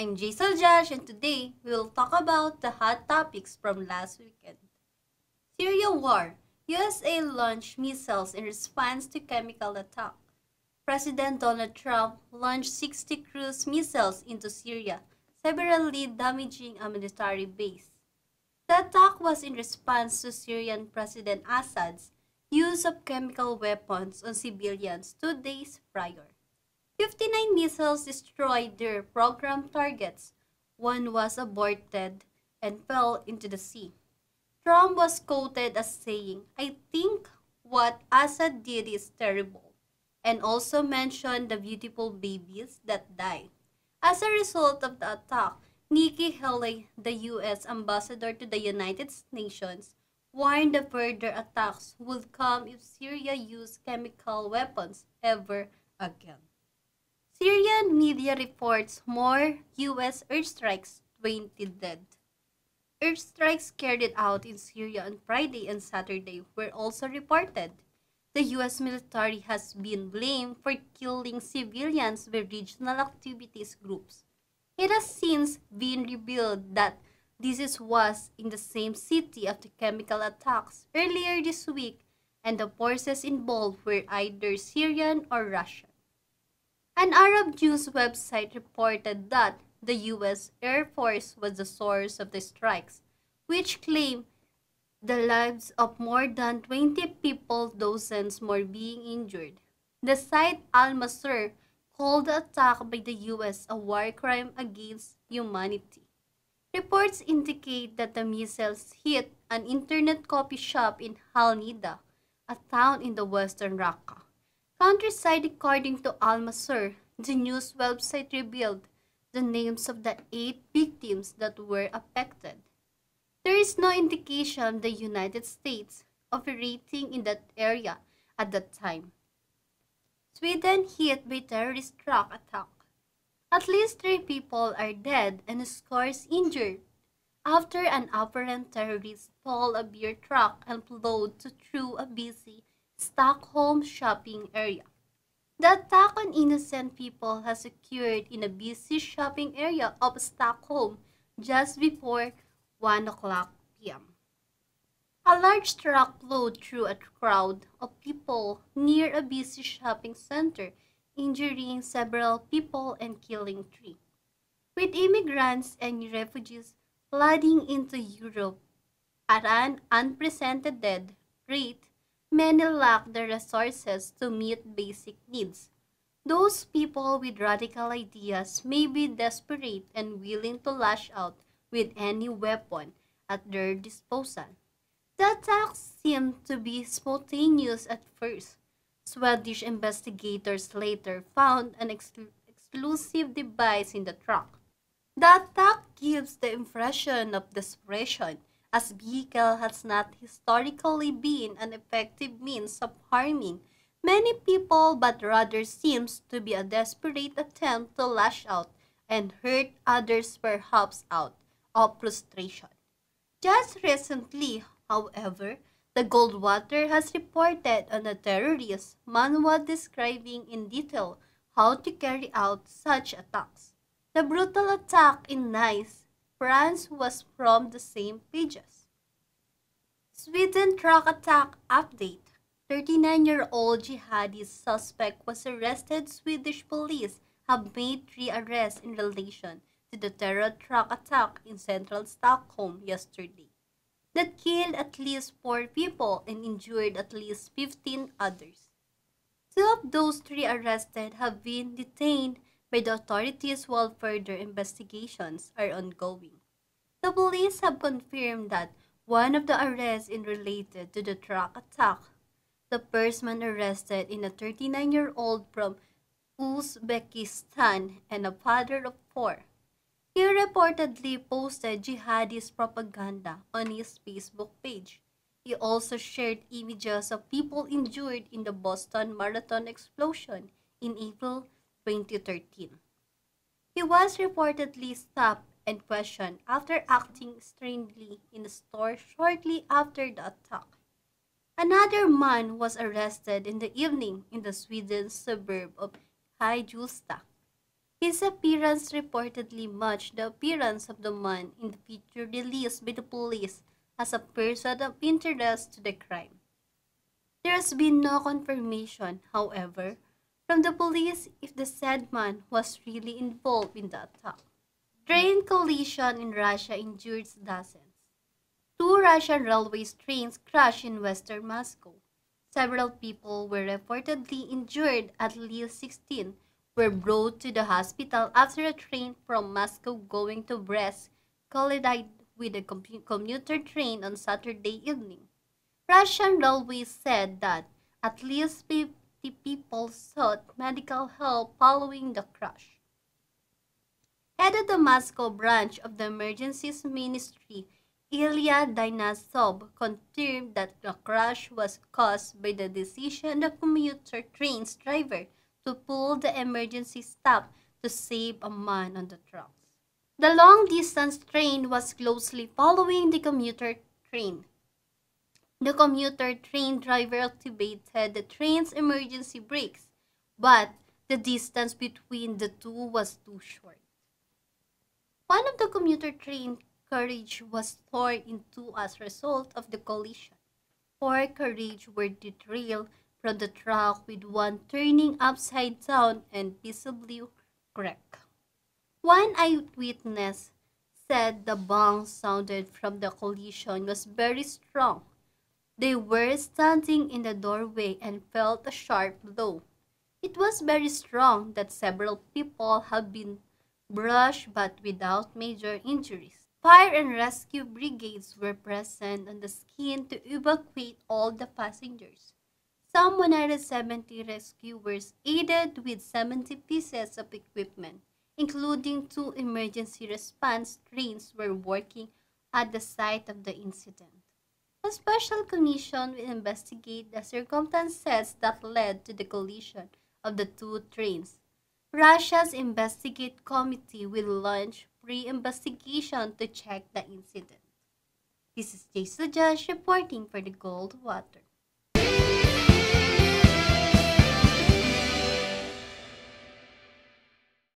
I'm Jash, and today we will talk about the hot topics from last weekend. Syria War. USA launched missiles in response to chemical attack. President Donald Trump launched 60 cruise missiles into Syria, severely damaging a military base. The attack was in response to Syrian President Assad's use of chemical weapons on civilians 2 days prior. 59 missiles destroyed their program targets. One was aborted and fell into the sea. Trump was quoted as saying, "I think what Assad did is terrible," and also mentioned the beautiful babies that died. As a result of the attack, Nikki Haley, the U.S. ambassador to the United Nations, warned the further attacks would come if Syria used chemical weapons ever again. Syrian media reports more U.S. airstrikes, 20 dead. Airstrikes carried out in Syria on Friday and Saturday were also reported. The U.S. military has been blamed for killing civilians by regional activities groups. It has since been revealed that was in the same city of the chemical attacks earlier this week, and the forces involved were either Syrian or Russian. An Arab news website reported that the U.S. Air Force was the source of the strikes, which claimed the lives of more than 20 people, dozens more being injured. The site Al-Masr called the attack by the U.S. a war crime against humanity. Reports indicate that the missiles hit an internet coffee shop in Al Nida, a town in the western Raqqa. Countryside, according to Al-Masr, the news website revealed the names of the 8 victims that were affected. There is no indication of the United States operating in that area at that time. Sweden hit by terrorist truck attack. At least 3 people are dead and scores injured after an apparent terrorist stole a beer truck and plowed through a busy Stockholm shopping area. The attack on innocent people has occurred in a busy shopping area of Stockholm just before 1 o'clock p.m. A large truck plowed through a crowd of people near a busy shopping center, injuring several people and killing 3. With immigrants and refugees flooding into Europe at an unprecedented rate, many lack the resources to meet basic needs. Those people with radical ideas may be desperate and willing to lash out with any weapon at their disposal. The attacks seemed to be spontaneous at first. Swedish investigators later found an explosive device in the truck. The attack gives the impression of desperation, as vehicle has not historically been an effective means of harming many people, but rather seems to be a desperate attempt to lash out and hurt others, perhaps out of frustration. Just recently, however, the Goldwater has reported on a terrorist manual describing in detail how to carry out such attacks. The brutal attack in Nice, France was from the same pages. Sweden truck attack update. 39-year-old jihadist suspect was arrested. Swedish police have made 3 arrests in relation to the terror truck attack in central Stockholm yesterday that killed at least 4 people and injured at least 15 others. 2 of those 3 arrested have been detained by the authorities while further investigations are ongoing. The police have confirmed that one of the arrests is related to the truck attack. The person arrested is a 39-year-old from Uzbekistan and a father of 4. He reportedly posted jihadist propaganda on his Facebook page. He also shared images of people injured in the Boston Marathon explosion in April 2013. He was reportedly stopped and questioned after acting strangely in a store shortly after the attack. Another man was arrested in the evening in the Sweden suburb of Hajulsta. His appearance reportedly matched the appearance of the man in the picture released by the police as a person of interest to the crime. There has been no confirmation, however, from the police if the said man was really involved in the attack. Train collision in Russia injured dozens. Two Russian railway trains crashed in western Moscow. Several people were reportedly injured. At least 16 were brought to the hospital after a train from Moscow going to Brest collided with a commuter train on Saturday evening. Russian Railways said that at least 50 people sought medical help following the crash. Head of the Moscow branch of the Emergencies Ministry, Ilya Dynasov, confirmed that the crash was caused by the decision of the commuter train's driver to pull the emergency stop to save a man on the tracks. The long-distance train was closely following the commuter train. The commuter train driver activated the train's emergency brakes, but the distance between the two was too short. One of the commuter train carriage was torn in two as a result of the collision. Four carriages were derailed from the track with one turning upside down and visibly cracked. One eyewitness said the bang sounded from the collision was very strong. They were standing in the doorway and felt a sharp blow. It was very strong that several people have been brushed but without major injuries. Fire and rescue brigades were present on the scene to evacuate all the passengers. Some 170 rescuers aided with 70 pieces of equipment, including two emergency response trains were working at the site of the incident. A special commission will investigate the circumstances that led to the collision of the two trains. Russia's investigate committee will launch pre-investigation to check the incident. This is Jash reporting for the Gold Water.